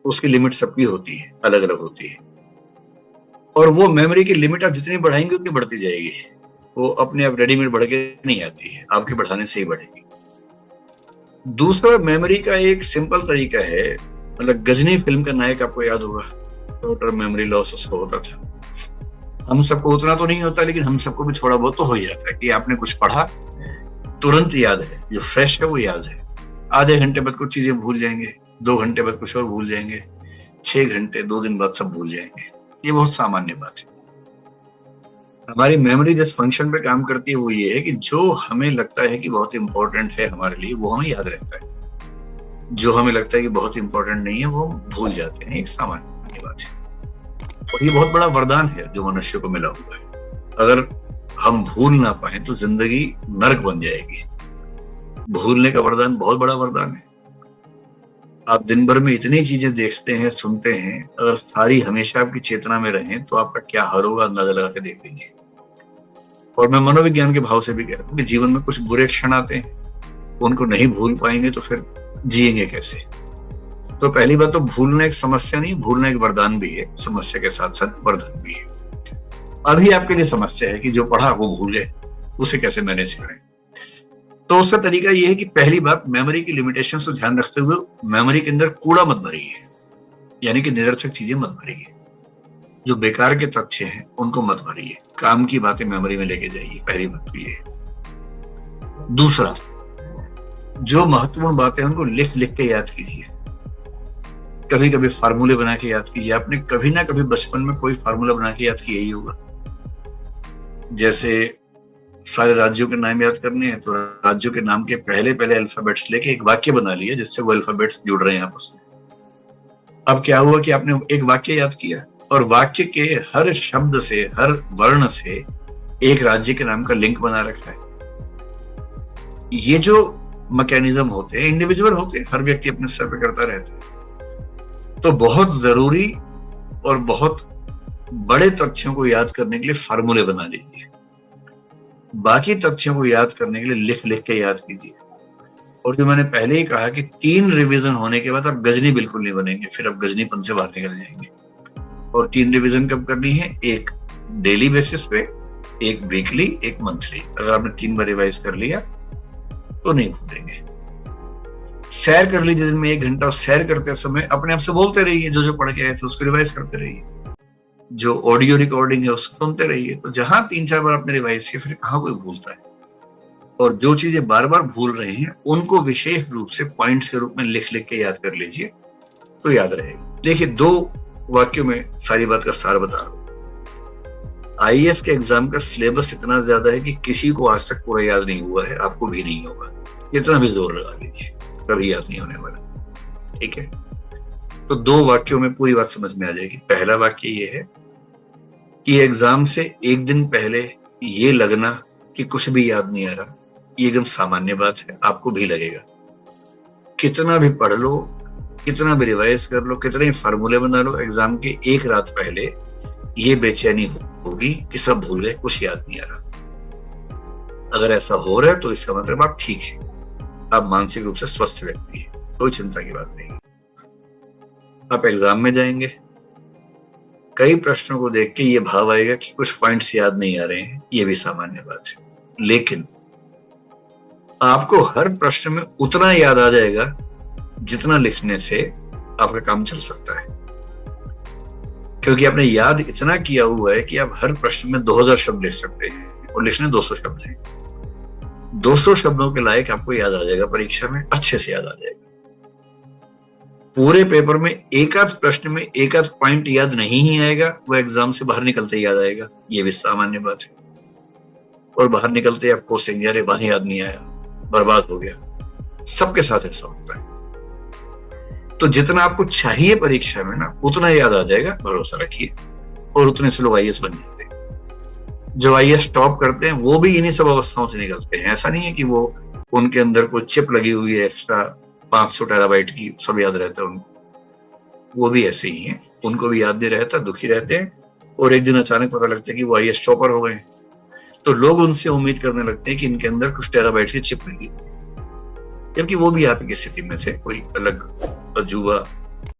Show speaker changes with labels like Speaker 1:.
Speaker 1: उसकी लिमिट सबकी होती है, अलग अलग होती है। और वो मेमोरी की लिमिट आप जितनी बढ़ाएंगे उतनी बढ़ती जाएगी। वो अपने आप रेडीमेड बढ़ के नहीं आती है, आपके बढ़ाने से ही बढ़ेगी। दूसरा मेमोरी का एक सिंपल तरीका है, मतलब गजनी फिल्म का नायक आपको याद होगा, टोटल मेमोरी लॉस उसको होता था। हम सबको उतना तो नहीं होता, लेकिन हम सबको भी थोड़ा बहुत तो हो ही जाता है कि आपने कुछ पढ़ा, तुरंत याद है, जो फ्रेश है वो याद है। आधे घंटे बाद कुछ चीजें भूल जाएंगे, 2 घंटे बाद कुछ और भूल जाएंगे, 6 घंटे 2 दिन बाद सब भूल जाएंगे। ये बहुत सामान्य बात है। हमारी मेमोरी जिस फंक्शन पे काम करती है वो ये है कि जो हमें लगता है कि बहुत इंपॉर्टेंट है हमारे लिए, वो हमें याद रहता है। जो हमें लगता है कि बहुत इंपॉर्टेंट नहीं है, वो हम भूल जाते हैं। एक सामान्य बात है, और ये बहुत बड़ा वरदान है जो मनुष्य को मिला हुआ है। अगर हम भूल ना पाए तो जिंदगी नरक बन जाएगी। भूलने का वरदान बहुत बड़ा वरदान है। आप दिन भर में इतनी चीजें देखते हैं, सुनते हैं, अगर सारी हमेशा आपकी चेतना में रहें तो आपका क्या हाल होगा, अंदाजा लगा के देख लीजिए। और मैं मनोविज्ञान के भाव से भी कहता हूँ कि जीवन में कुछ बुरे क्षण आते हैं, उनको नहीं भूल पाएंगे तो फिर जिएंगे कैसे। तो पहली बात तो भूलना एक समस्या नहीं, भूलना एक वरदान भी है, समस्या के साथ साथ वरदान भी है। अभी आपके लिए समस्या है कि जो पढ़ा वो भूल गए, उसे कैसे मैनेज करें। तो उसका तरीका यह है कि पहली बात, मेमोरी की लिमिटेशन को ध्यान रखते हुए मेमोरी के अंदर कूड़ा मत भरिए, यानी कि निरर्थक चीजें मत भरिए। जो बेकार के तथ्य हैं उनको मत भरिए, काम की बातें मेमोरी में लेके जाइए। पहली बात तो ये है। दूसरा, जो महत्वपूर्ण बातें हैं उनको लिख लिख के याद कीजिए। कभी कभी फार्मूले बना के याद कीजिए। आपने कभी ना कभी बचपन में कोई फार्मूला बना के याद किया ही होगा। जैसे सारे राज्यों के नाम याद करने हैं तो राज्यों के नाम के पहले पहले अल्फाबेट्स लेके एक वाक्य बना लिया जिससे वो अल्फाबेट्स जुड़ रहे हैं आपस में। अब क्या हुआ कि आपने एक वाक्य याद किया और वाक्य के हर शब्द से, हर वर्ण से एक राज्य के नाम का लिंक बना रखा है। ये जो मैकेनिज्म होते हैं इंडिविजुअल होते हैं, हर व्यक्ति अपने स्तर पे करता रहता है। तो बहुत जरूरी और बहुत बड़े तथ्यों को याद करने के लिए फार्मूले बना लीजिए। बाकी तथ्यों को याद करने के लिए लिख लिख के याद कीजिए। और जो मैंने पहले ही कहा कि 3 रिवीजन होने के बाद आप गजनी बिल्कुल नहीं बनेंगे, फिर आप गजनीपन से बाहर निकल जाएंगे। और 3 रिवीजन कब करनी है? एक डेली बेसिस पे, एक वीकली, एक मंथली। अगर आपने 3 बार रिवाइज कर लिया तो नहीं भूलेंगे। सैर कर लीजिए दिन में 1 घंटा, और सैर करते समय अपने आप से बोलते रहिए, जो जो पढ़ के आए थे उसको रिवाइज करते रहिए। जो ऑडियो रिकॉर्डिंग है उसको सुनते रहिए। तो जहां 3-4 बार आपने रिवाइज किया, फिर कहाँ कोई भूलता है। और जो चीजें बार बार भूल रहे हैं उनको विशेष रूप से पॉइंट्स के रूप में लिख लिख के याद कर लीजिए, तो याद रहेगा। देखिए, 2 वाक्यों में सारी बात का सार बता रहा हूं। आईएएस के एग्जाम का सिलेबस इतना ज्यादा है कि किसी को आज तक पूरा याद नहीं हुआ है, आपको भी नहीं होगा। इतना भी जोर लगा लीजिए, कभी याद नहीं होने वाला। ठीक है, तो 2 वाक्यों में पूरी बात समझ में आ जाएगी। पहला वाक्य ये है कि एग्जाम से 1 दिन पहले ये लगना कि कुछ भी याद नहीं आ रहा, ये एकदम सामान्य बात है, आपको भी लगेगा। कितना भी पढ़ लो, कितना भी रिवाइज कर लो, कितने फार्मूले बना लो, एग्जाम के 1 रात पहले ये बेचैनी होगी कि सब भूल गए, कुछ याद नहीं आ रहा। अगर ऐसा हो रहा है तो इसका मतलब आप ठीक है, आप मानसिक रूप से स्वस्थ व्यक्ति है, कोई चिंता की बात नहीं। आप एग्जाम में जाएंगे, कई प्रश्नों को देख के ये भाव आएगा कि कुछ पॉइंट्स याद नहीं आ रहे हैं, ये भी सामान्य बात है। लेकिन आपको हर प्रश्न में उतना याद आ जाएगा जितना लिखने से आपका काम चल सकता है, क्योंकि आपने याद इतना किया हुआ है कि आप हर प्रश्न में 2000 शब्द लिख सकते हैं और लिखने 200 शब्द हैं। 200 शब्दों के लायक आपको याद आ जाएगा, परीक्षा में अच्छे से याद आ जाएगा। पूरे पेपर में एक आध प्रश्न में एक आध पॉइंट याद नहीं ही आएगा, वो एग्जाम से बाहर निकलते याद आएगा, ये भी सामान्य बात है। और बाहर निकलते आप कोसेंगे, अरे वहां याद नहीं आया, बर्बाद हो गया। सबके साथ ऐसा होता है। तो जितना आपको चाहिए परीक्षा में ना, उतना याद आ जाएगा, भरोसा रखिए। और उतने से लोग आईएएस बन जाते हैं। जो आईएएस टॉप करते हैं वो भी इन्हीं सब अवस्थाओं से निकलते हैं। ऐसा नहीं है कि वो उनके अंदर कोई चिप लगी हुई है एक्स्ट्रा 500 टेराबाइट की, सब याद रहता है उनको। वो भी ऐसे ही हैं, उनको भी याद नहीं रहता, दुखी रहते हैं। और एक दिन अचानक पता लगता है कि वो आईएएस टॉपर हो गए, तो लोग उनसे उम्मीद करने लगते हैं कि इनके अंदर कुछ टेराबाइट की चिप लगी, जबकि वो भी आपकी स्थिति में थे, कोई अलग अजूबा